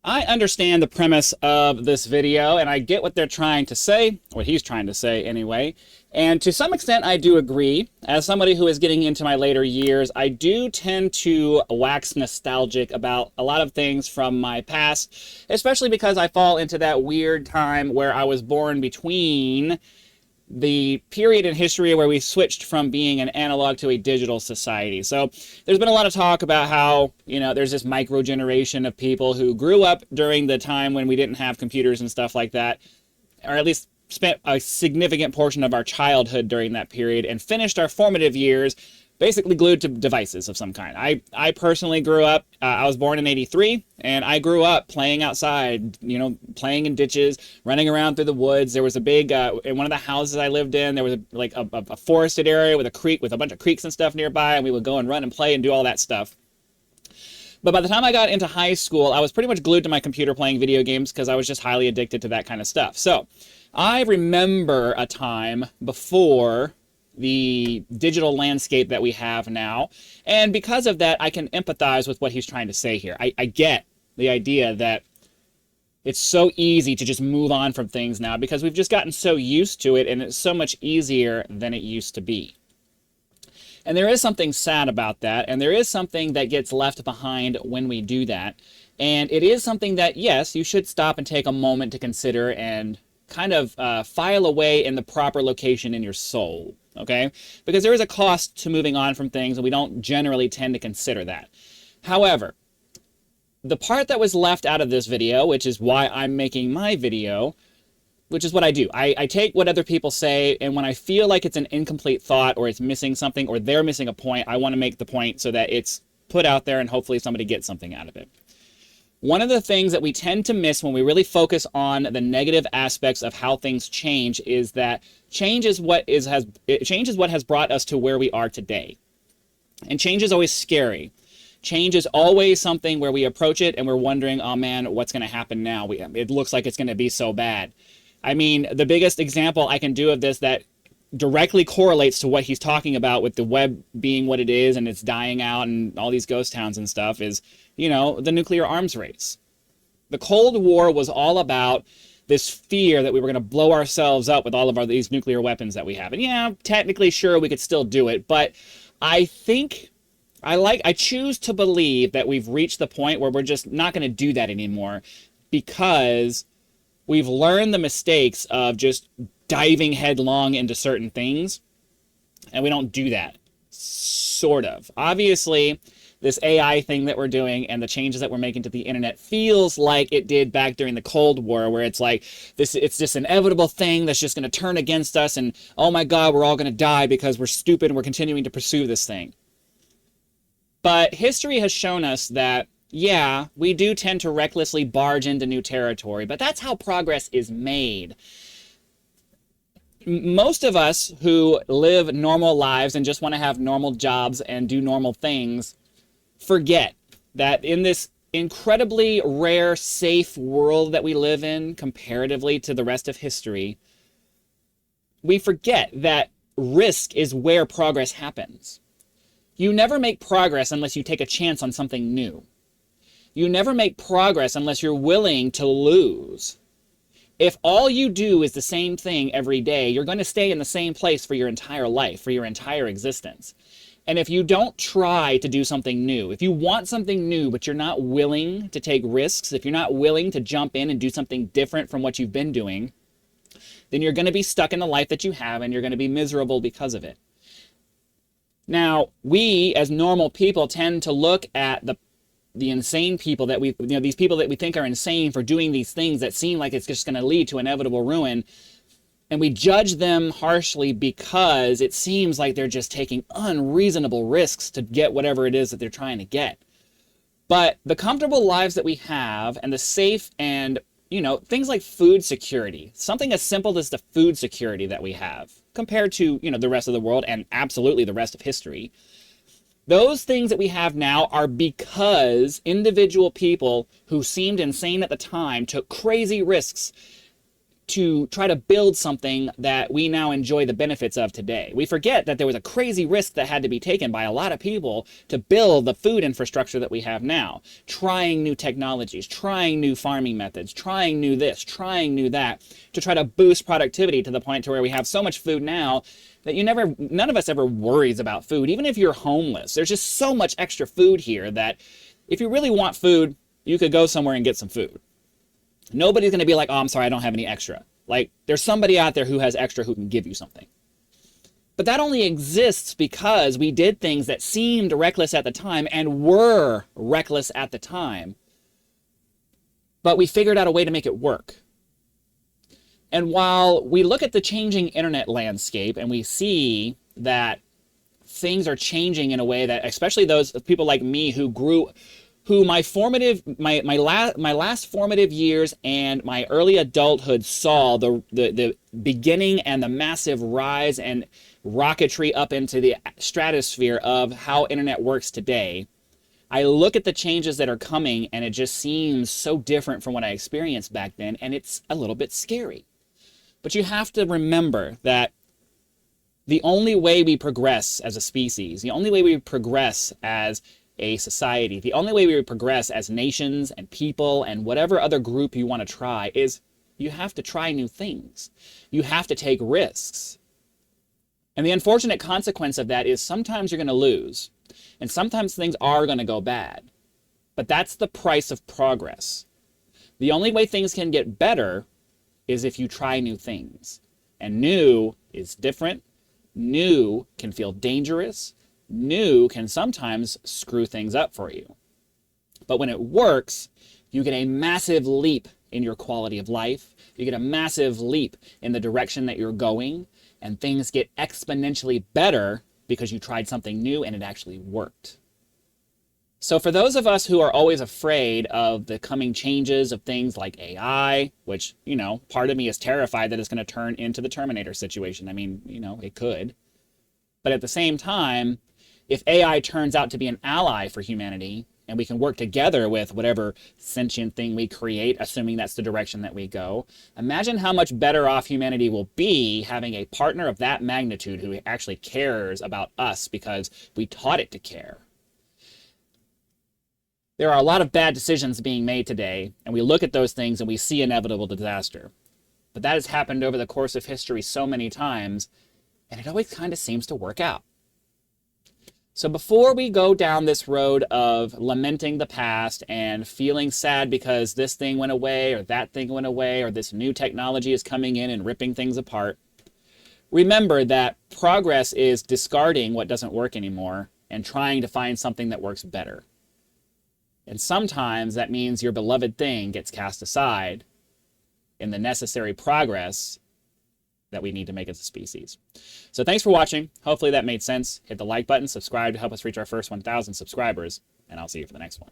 I understand the premise of this video, and I get what they're trying to say, what he's trying to say anyway. And to some extent, I do agree. As somebody who is getting into my later years, I do tend to wax nostalgic about a lot of things from my past, especially because I fall into that weird time where I was born between the period in history where we switched from being an analog to a digital society. So there's been a lot of talk about how, there's this micro generation of people who grew up during the time when we didn't have computers and stuff like that, or at least spent a significant portion of our childhood during that period and finished our formative years basically glued to devices of some kind. I personally grew up, I was born in '83, and I grew up playing outside, playing in ditches, running around through the woods. There was a big, in one of the houses I lived in, there was a forested area with a creek, with a bunch of creeks and stuff nearby, and we would go and run and play and do all that stuff. But by the time I got into high school, I was pretty much glued to my computer playing video games because I was just highly addicted to that kind of stuff. So I remember a time before the digital landscape that we have now. And because of that, I can empathize with what he's trying to say here. I get the idea that it's so easy to just move on from things now because we've just gotten so used to it, and it's so much easier than it used to be. And there is something sad about that, and there is something that gets left behind when we do that. And it is something that, yes, you should stop and take a moment to consider and kind of file away in the proper location in your soul. Okay? Because there is a cost to moving on from things, and we don't generally tend to consider that. However, the part that was left out of this video, which is why I'm making my video, which is what I do. I take what other people say, and when I feel like it's an incomplete thought or it's missing something or they're missing a point, I want to make the point so that it's put out there and hopefully somebody gets something out of it. One of the things that we tend to miss when we really focus on the negative aspects of how things change is that change is what has brought us to where we are today. And change is always scary. Change is always something where we approach it and we're wondering, oh man, what's going to happen now? It looks like it's going to be so bad. I mean, the biggest example I can do of this that directly correlates to what he's talking about with the web being what it is and it's dying out and all these ghost towns and stuff is, the nuclear arms race. The Cold War was all about this fear that we were going to blow ourselves up with all of these nuclear weapons that we have. And yeah, technically, sure, we could still do it. But I think, I choose to believe that we've reached the point where we're just not going to do that anymore because we've learned the mistakes of just diving headlong into certain things. And we don't do that. Sort of. Obviously, this AI thing that we're doing and the changes that we're making to the internet feels like it did back during the Cold War, where it's like it's this inevitable thing that's just going to turn against us and, oh my God, we're all going to die because we're stupid and we're continuing to pursue this thing. But history has shown us that, yeah, we do tend to recklessly barge into new territory, but that's how progress is made. Most of us who live normal lives and just want to have normal jobs and do normal things forget that in this incredibly rare, safe world that we live in, comparatively to the rest of history, we forget that risk is where progress happens. You never make progress unless you take a chance on something new. You never make progress unless you're willing to lose. If all you do is the same thing every day, you're going to stay in the same place for your entire life, for your entire existence. And if you don't try to do something new, if you want something new, but you're not willing to take risks, if you're not willing to jump in and do something different from what you've been doing, then you're going to be stuck in the life that you have and you're going to be miserable because of it. Now, we as normal people tend to look at the insane people that these people that we think are insane for doing these things that seem like it's just going to lead to inevitable ruin. And we judge them harshly because it seems like they're just taking unreasonable risks to get whatever it is that they're trying to get. But the comfortable lives that we have and the safe and, things like food security, something as simple as the food security that we have compared to, the rest of the world and absolutely the rest of history. Those things that we have now are because individual people who seemed insane at the time took crazy risks, to try to build something that we now enjoy the benefits of today. We forget that there was a crazy risk that had to be taken by a lot of people to build the food infrastructure that we have now. Trying new technologies, trying new farming methods, trying new this, trying new that, to try to boost productivity to the point to where we have so much food now that none of us ever worries about food. Even if you're homeless, there's just so much extra food here that if you really want food, you could go somewhere and get some food. Nobody's going to be like, oh, I'm sorry, I don't have any extra. Like, there's somebody out there who has extra who can give you something. But that only exists because we did things that seemed reckless at the time and were reckless at the time. But we figured out a way to make it work. And while we look at the changing internet landscape and we see that things are changing in a way that, especially those people like me who my last formative years and my early adulthood saw the beginning and the massive rise and rocketry up into the stratosphere of how internet works today. I look at the changes that are coming and it just seems so different from what I experienced back then, and it's a little bit scary. But you have to remember that the only way we progress as a species, the only way we progress as a society, the only way we progress as nations and people and whatever other group you want to try is you have to try new things. You have to take risks. And the unfortunate consequence of that is sometimes you're going to lose, and sometimes things are going to go bad. But that's the price of progress. The only way things can get better is if you try new things. And new is different. New can feel dangerous. New can sometimes screw things up for you. But when it works, you get a massive leap in your quality of life. You get a massive leap in the direction that you're going, and things get exponentially better because you tried something new and it actually worked. So for those of us who are always afraid of the coming changes of things like AI, which, part of me is terrified that it's going to turn into the Terminator situation. I mean, it could. But at the same time, if AI turns out to be an ally for humanity, and we can work together with whatever sentient thing we create, assuming that's the direction that we go, imagine how much better off humanity will be having a partner of that magnitude who actually cares about us because we taught it to care. There are a lot of bad decisions being made today, and we look at those things and we see inevitable disaster. But that has happened over the course of history so many times, and it always kind of seems to work out. So before we go down this road of lamenting the past and feeling sad because this thing went away or that thing went away or this new technology is coming in and ripping things apart, remember that progress is discarding what doesn't work anymore and trying to find something that works better. And sometimes that means your beloved thing gets cast aside in the necessary progress that we need to make as a species. So thanks for watching. Hopefully that made sense. Hit the like button, subscribe to help us reach our first 1,000 subscribers, and I'll see you for the next one.